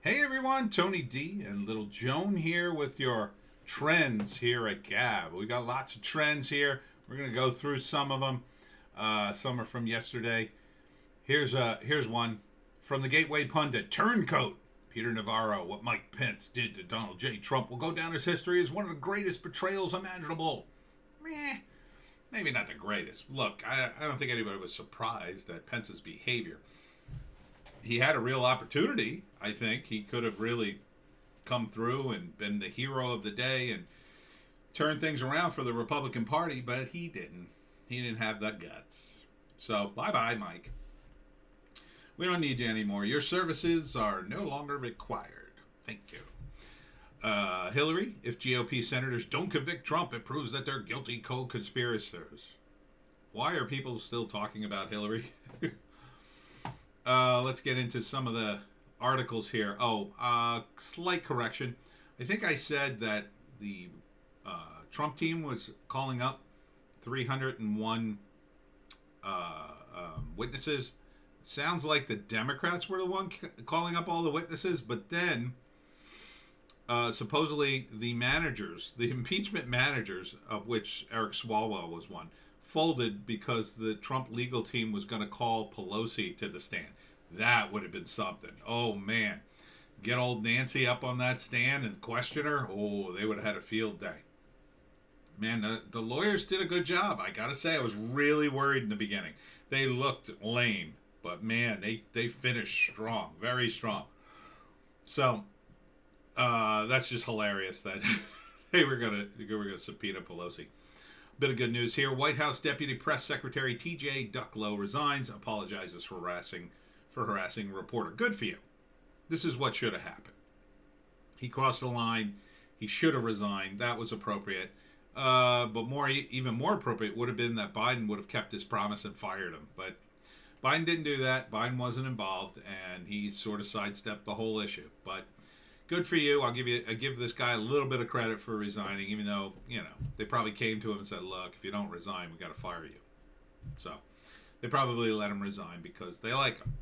Hey everyone, Tony D and Little Joan here with your trends here at Gab. We got lots of trends here. We're gonna go through some of them. Some are from yesterday. Here's one from the Gateway Pundit. Turncoat Peter Navarro. What Mike Pence did to Donald J. Trump will go down as history as one of the greatest betrayals imaginable. Meh. Maybe not the greatest. Look, I don't think anybody was surprised at Pence's behavior. He had a real opportunity. I think he could have really come through and been the hero of the day and turned things around for the Republican Party, but he didn't. He didn't have the guts. So bye bye, Mike. We don't need you anymore. Your services are no longer required. Thank you. Hillary, if GOP senators don't convict Trump, it proves that they're guilty co-conspirators. Why are people still talking about Hillary? Let's get into some of the articles here. Slight correction. I think I said that the Trump team was calling up 301 witnesses. Sounds like the Democrats were the one calling up all the witnesses, but then supposedly the managers, the impeachment managers, of which Eric Swalwell was one, folded because the Trump legal team was going to call Pelosi to the stand. That would have been something. Oh, man. Get old Nancy up on that stand and question her. Oh, they would have had a field day. Man, the lawyers did a good job. I got to say, I was really worried in the beginning. They looked lame, but man, they finished strong, very strong. So, that's just hilarious that they were gonna subpoena Pelosi. Bit of good news here. White House Deputy Press Secretary T.J. Ducklow resigns, apologizes for harassing a reporter. Good for you. This is what should have happened. He crossed the line. He should have resigned. That was appropriate. But even more appropriate would have been that Biden would have kept his promise and fired him. But Biden didn't do that. Biden wasn't involved, and he sort of sidestepped the whole issue. But good for you. I give this guy a little bit of credit for resigning, even though they probably came to him and said, "Look, if you don't resign, we got to fire you." So they probably let him resign because they like him.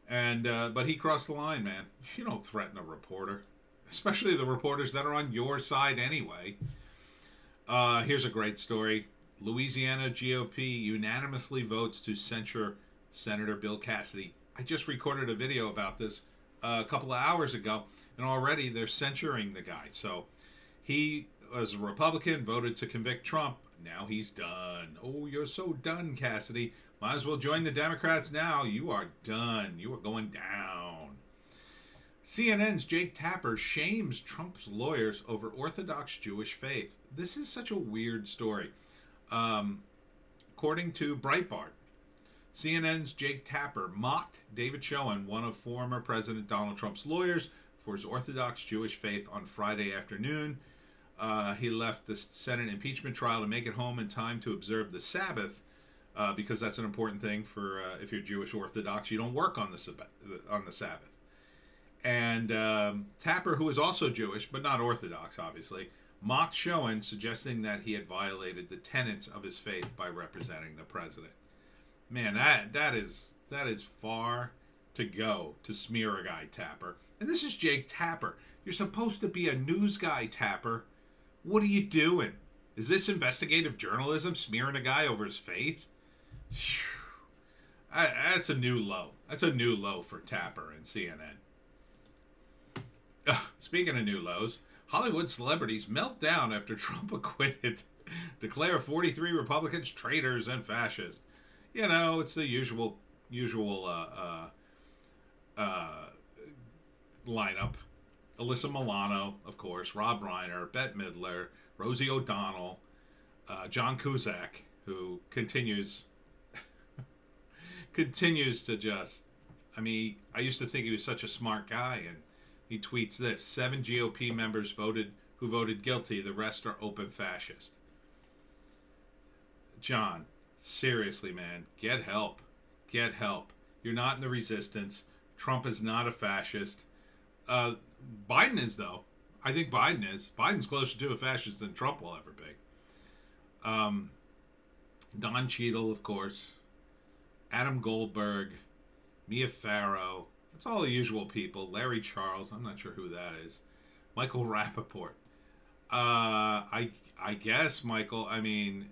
And but he crossed the line, man. You don't threaten a reporter, especially the reporters that are on your side anyway. Here's a great story. Louisiana GOP unanimously votes to censure Senator Bill Cassidy. I just recorded a video about this a couple of hours ago, and already they're censuring the guy. So he, as a Republican, voted to convict Trump. Now he's done. Oh, you're so done, Cassidy. Might as well join the Democrats now. You are done. You are going down. CNN's Jake Tapper shames Trump's lawyers over Orthodox Jewish faith. This is such a weird story. According to Breitbart, CNN's Jake Tapper mocked David Schoen, one of former President Donald Trump's lawyers, for his Orthodox Jewish faith on Friday afternoon. He left the Senate impeachment trial to make it home in time to observe the Sabbath, because that's an important thing for if you're Jewish Orthodox. You don't work on the Sabbath. And Tapper, who is also Jewish but not Orthodox, obviously, mocked Schoen, suggesting that he had violated the tenets of his faith by representing the president. Man, that is far to go to smear a guy, Tapper. And this is Jake Tapper. You're supposed to be a news guy, Tapper. What are you doing? Is this investigative journalism, smearing a guy over his faith? That's a new low. That's a new low for Tapper and CNN. Speaking of new lows, Hollywood celebrities melt down after Trump acquitted. Declare 43 Republicans traitors and fascists. It's the usual lineup. Alyssa Milano, of course, Rob Reiner, Bette Midler, Rosie O'Donnell, John Cusack, who continues to just. I used to think he was such a smart guy, and he tweets this: 7 GOP members who voted guilty. The rest are open fascist. John, seriously, man, get help. Get help. You're not in the resistance. Trump is not a fascist. Biden is, though. I think Biden is. Biden's closer to a fascist than Trump will ever be. Don Cheadle, of course. Adam Goldberg. Mia Farrow. It's all the usual people. Larry Charles, I'm not sure who that is. Michael Rappaport. I guess Michael. I mean,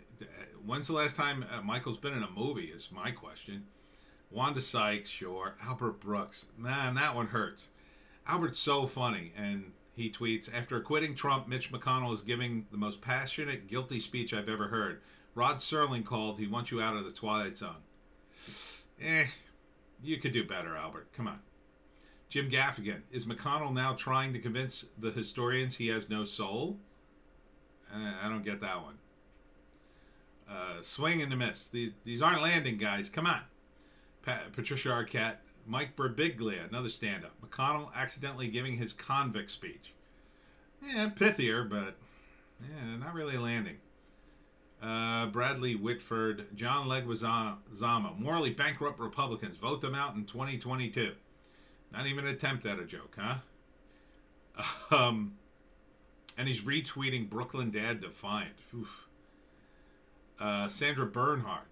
when's the last time Michael's been in a movie? Is my question. Wanda Sykes, sure. Albert Brooks, man, that one hurts. Albert's so funny, and he tweets, after quitting Trump, Mitch McConnell is giving the most passionate, guilty speech I've ever heard. Rod Serling called, he wants you out of the Twilight Zone. You could do better, Albert. Come on. Jim Gaffigan, is McConnell now trying to convince the historians he has no soul? I don't get that one. Swing and a miss. These aren't landing, guys. Come on. Patricia Arquette, Mike Birbiglia, another stand-up. McConnell accidentally giving his convict speech. Pithier, but not really landing. Bradley Whitford, John Leguizamo, morally bankrupt Republicans. Vote them out in 2022. Not even an attempt at a joke, huh? And he's retweeting Brooklyn Dad Defiant. Sandra Bernhard.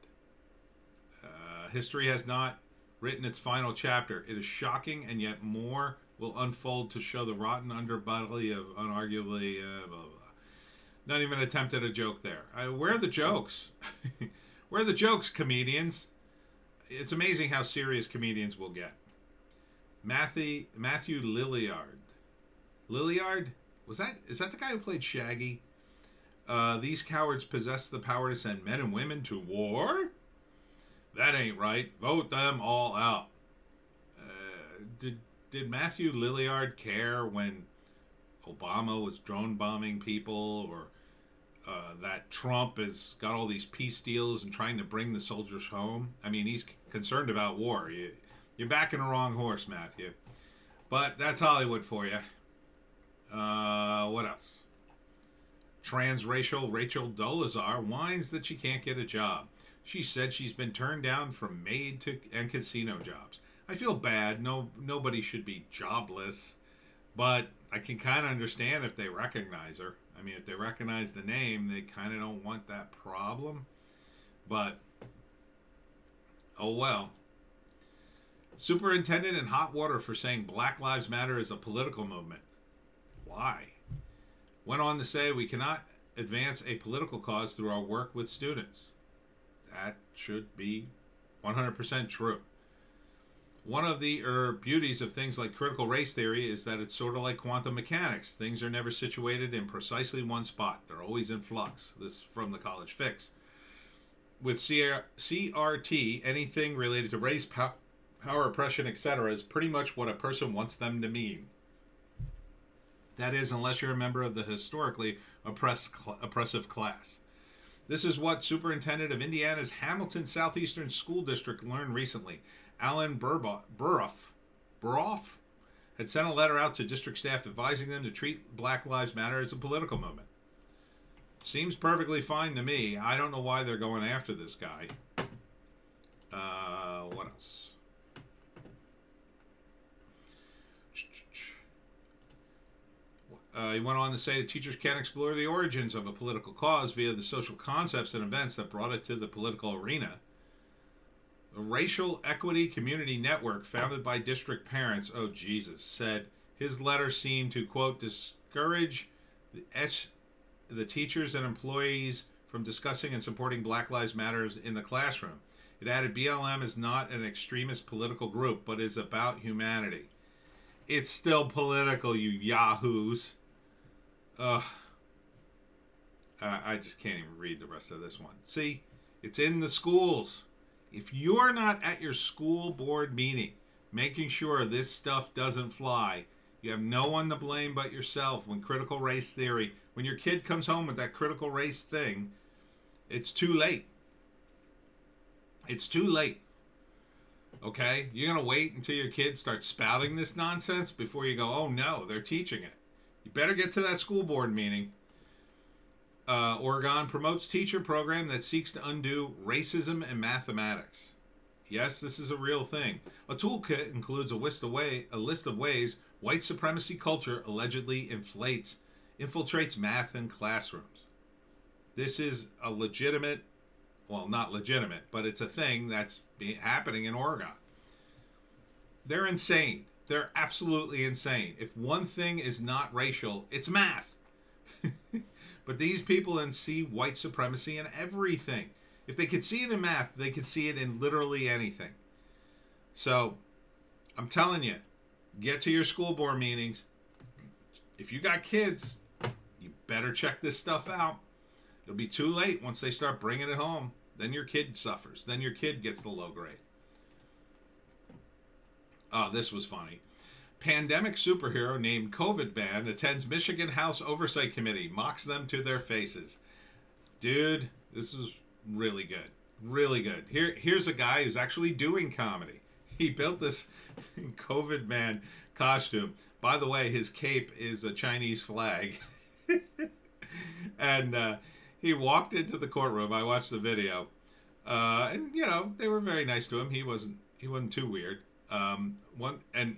History has not written its final chapter. It is shocking, and yet more will unfold to show the rotten underbelly of unarguably blah, blah. Not even an attempt at a joke there. Where are the jokes? Where are the jokes, comedians? It's amazing how serious comedians will get. Matthew Lilliard. Lilliard? Is that the guy who played Shaggy? These cowards possess the power to send men and women to war? That ain't right. Vote them all out. Did Matthew Lilliard care when Obama was drone bombing people, or that Trump has got all these peace deals and trying to bring the soldiers home? I mean, he's concerned about war. You're backing the wrong horse, Matthew. But that's Hollywood for you. What else? Transracial Rachel Dolezal whines that she can't get a job. She said she's been turned down from maid and casino jobs. I feel bad. Nobody should be jobless. But I can kind of understand if they recognize her. I mean, if they recognize the name, they kind of don't want that problem. But, oh well. Superintendent in hot water for saying Black Lives Matter is a political movement. Why? Went on to say we cannot advance a political cause through our work with students. That should be 100% true. One of the beauties of things like critical race theory is that it's sort of like quantum mechanics. Things are never situated in precisely one spot. They're always in flux. This is from the College Fix. With CRT, anything related to race, power, oppression, etc. is pretty much what a person wants them to mean. That is, unless you're a member of the historically oppressive class. This is what Superintendent of Indiana's Hamilton Southeastern School District learned recently. Alan Burroff had sent a letter out to district staff advising them to treat Black Lives Matter as a political movement. Seems perfectly fine to me. I don't know why they're going after this guy. What else? He went on to say that teachers can explore the origins of a political cause via the social concepts and events that brought it to the political arena. The Racial Equity Community Network, founded by district parents, oh Jesus, said his letter seemed to, quote, discourage the teachers and employees from discussing and supporting Black Lives Matter in the classroom. It added BLM is not an extremist political group, but is about humanity. It's still political, you yahoos. I just can't even read the rest of this one. See, it's in the schools. If you're not at your school board meeting, making sure this stuff doesn't fly, you have no one to blame but yourself. When critical race theory, when your kid comes home with that critical race thing, it's too late. It's too late. Okay? You're going to wait until your kid starts spouting this nonsense before you go, oh no, they're teaching it. You better get to that school board meeting. Oregon promotes teacher program that seeks to undo racism in mathematics. Yes, this is a real thing. A toolkit includes a list of ways white supremacy culture allegedly infiltrates math in classrooms. This is a legitimate, well, not legitimate, but it's a thing that's happening in Oregon. They're insane. They're absolutely insane. If one thing is not racial, it's math. But these people see white supremacy in everything. If they could see it in math, they could see it in literally anything. So, I'm telling you, get to your school board meetings. If you got kids, you better check this stuff out. It'll be too late once they start bringing it home. Then your kid suffers. Then your kid gets the low grade. Oh, this was funny. Pandemic superhero named COVID ban attends Michigan House Oversight Committee, mocks them to their faces. Dude, this is really good. Really good. Here's a guy who's actually doing comedy. He built this COVID man costume. By the way, his cape is a Chinese flag. And he walked into the courtroom. I watched the video. And, they were very nice to him. He wasn't too weird.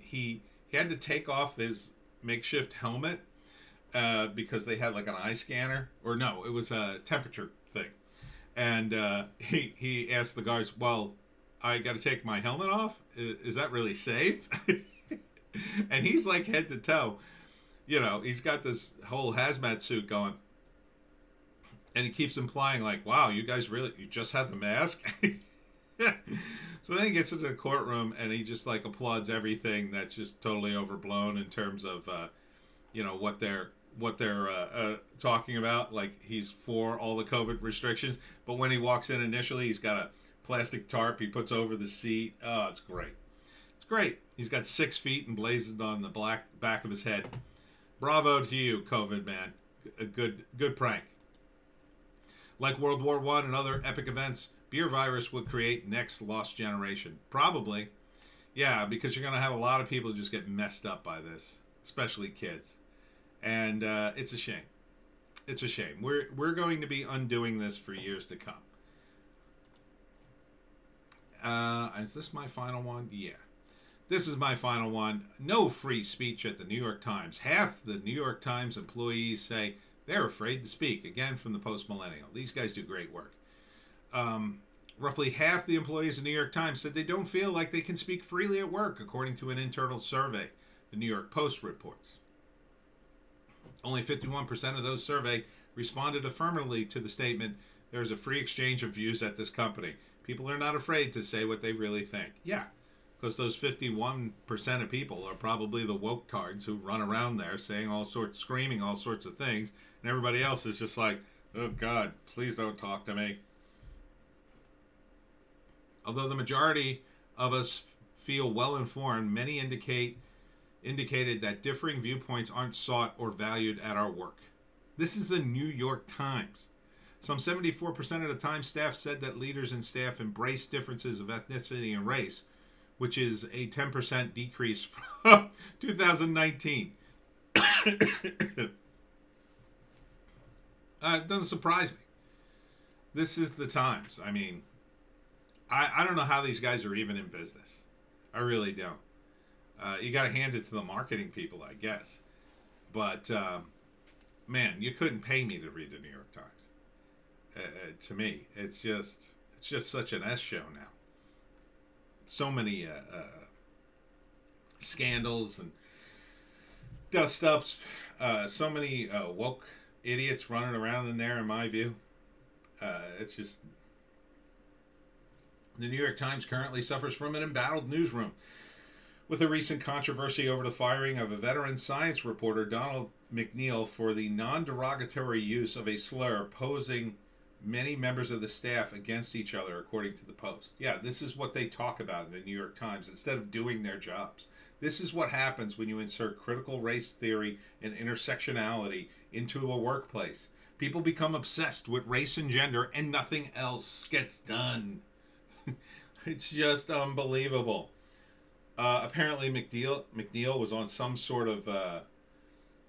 He had to take off his makeshift helmet because they had like an eye scanner. Or no, it was a temperature thing. And he asked the guards, well, I got to take my helmet off? Is that really safe? And he's like head to toe. He's got this whole hazmat suit going. And he keeps implying like, wow, you just had the mask? So then he gets into the courtroom and he just like applauds everything that's just totally overblown in terms of, what they're talking about. Like he's for all the COVID restrictions. But when he walks in initially, he's got a plastic tarp he puts over the seat. Oh, it's great. It's great. He's got 6 feet emblazoned on the black back of his head. Bravo to you, COVID man. A good prank. Like World War I and other epic events, beer virus would create next lost generation. Probably. Yeah, because you're going to have a lot of people just get messed up by this, especially kids. And it's a shame. It's a shame. We're going to be undoing this for years to come. Is this my final one? Yeah. This is my final one. No free speech at the New York Times. Half the New York Times employees say they're afraid to speak. Again, from the Post-Millennial. These guys do great work. Roughly half the employees of the New York Times said they don't feel like they can speak freely at work, according to an internal survey the New York Post reports. Only 51% of those surveyed responded affirmatively to the statement, there's a free exchange of views at this company. People are not afraid to say what they really think. Yeah, because those 51% of people are probably the woke tards who run around there saying screaming all sorts of things, and everybody else is just like, oh God, please don't talk to me. Although the majority of us feel well informed, many indicated that differing viewpoints aren't sought or valued at our work. This is the New York Times. Some 74% of the Times staff said that leaders and staff embrace differences of ethnicity and race, which is a 10% decrease from 2019. It doesn't surprise me. This is the Times. I mean, I don't know how these guys are even in business. I really don't. You got to hand it to the marketing people, I guess. But, man, you couldn't pay me to read the New York Times. To me, it's just such an S show now. So many scandals and dust ups. So many woke idiots running around in there, in my view. It's just... The New York Times currently suffers from an embattled newsroom, with a recent controversy over the firing of a veteran science reporter, Donald McNeil, for the non-derogatory use of a slur, posing many members of the staff against each other, according to the Post. Yeah, this is what they talk about in the New York Times instead of doing their jobs. This is what happens when you insert critical race theory and intersectionality into a workplace. People become obsessed with race and gender, and nothing else gets done. It's just unbelievable. Apparently McNeil was on some sort of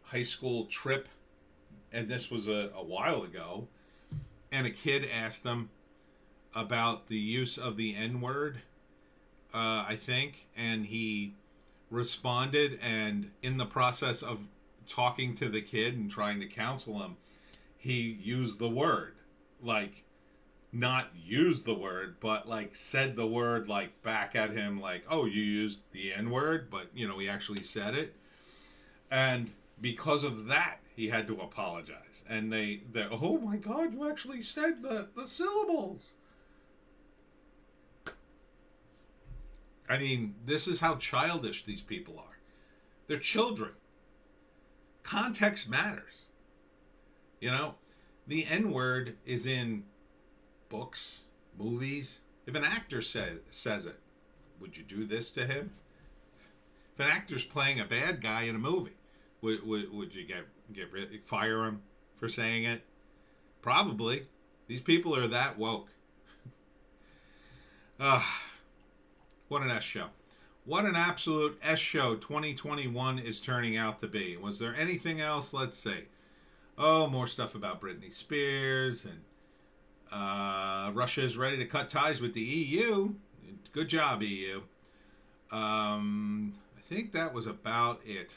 high school trip, and this was a while ago, and a kid asked him about the use of the N-word, I think, and he responded, and in the process of talking to the kid and trying to counsel him, he used the word, like, not used the word, but like said the word like back at him, like, "Oh, you used the N word," but he actually said it, and because of that, he had to apologize. And they, oh my God, you actually said the syllables. I mean, this is how childish these people are. They're children. Context matters. You know, the N word is in books, movies. If an actor says it, would you do this to him? If an actor's playing a bad guy in a movie, would you fire him for saying it? Probably. These people are that woke. What an S show. What an absolute S show 2021 is turning out to be. Was there anything else? Let's see. Oh, more stuff about Britney Spears, and Russia is ready to cut ties with the EU. Good job, EU. I think that was about it.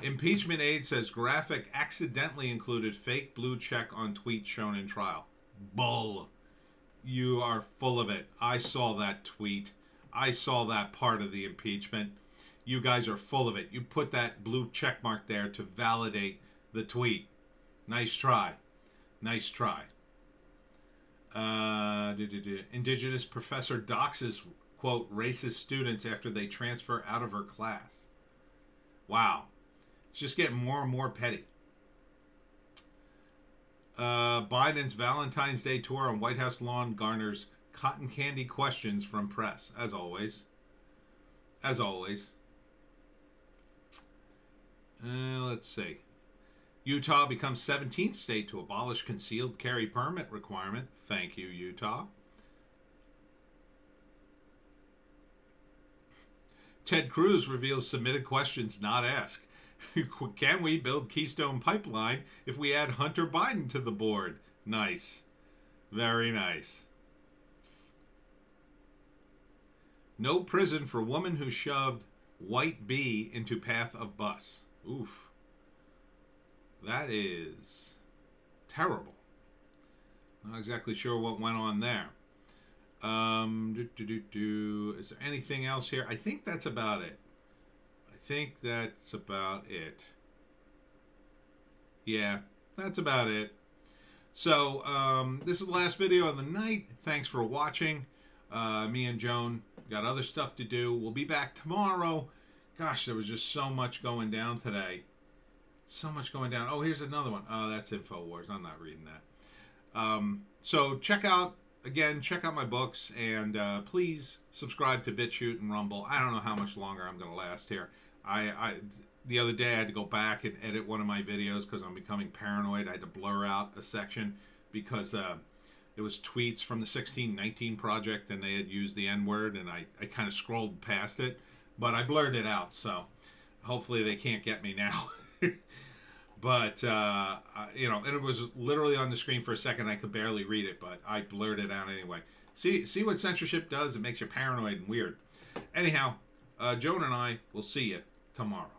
Impeachment aide says graphic accidentally included fake blue check on tweet shown in trial. Bull. You are full of it. I saw that tweet. I saw that part of the impeachment. You guys are full of it. You put that blue check mark there to validate the tweet. Nice try. Nice try. Indigenous professor doxes, quote, racist students after they transfer out of her class. Wow. It's just getting more and more petty. Biden's Valentine's Day tour on White House lawn garners cotton candy questions from press, as always. As always. Let's see. Utah becomes 17th state to abolish concealed carry permit requirement. Thank you, Utah. Ted Cruz reveals submitted questions not asked. Can we build Keystone Pipeline if we add Hunter Biden to the board? Nice. Very nice. No prison for woman who shoved white bee into path of bus. Oof. That is terrible. Not exactly sure what went on there. Is there anything else here? I think that's about it. Yeah, that's about it. So, this is the last video of the night. Thanks for watching. Me and Joan got other stuff to do. We'll be back tomorrow. Gosh, there was just so much going down today. So much going down. Oh, here's another one. Oh, that's InfoWars. I'm not reading that. So check out my books, and please subscribe to BitChute and Rumble. I don't know how much longer I'm going to last here. The other day I had to go back and edit one of my videos because I'm becoming paranoid. I had to blur out a section because it was tweets from the 1619 Project, and they had used the N-word, and I kind of scrolled past it, but I blurred it out, so hopefully they can't get me now. But, and it was literally on the screen for a second. I could barely read it, but I blurred it out anyway. See what censorship does? It makes you paranoid and weird. Anyhow, Joan and I will see you tomorrow.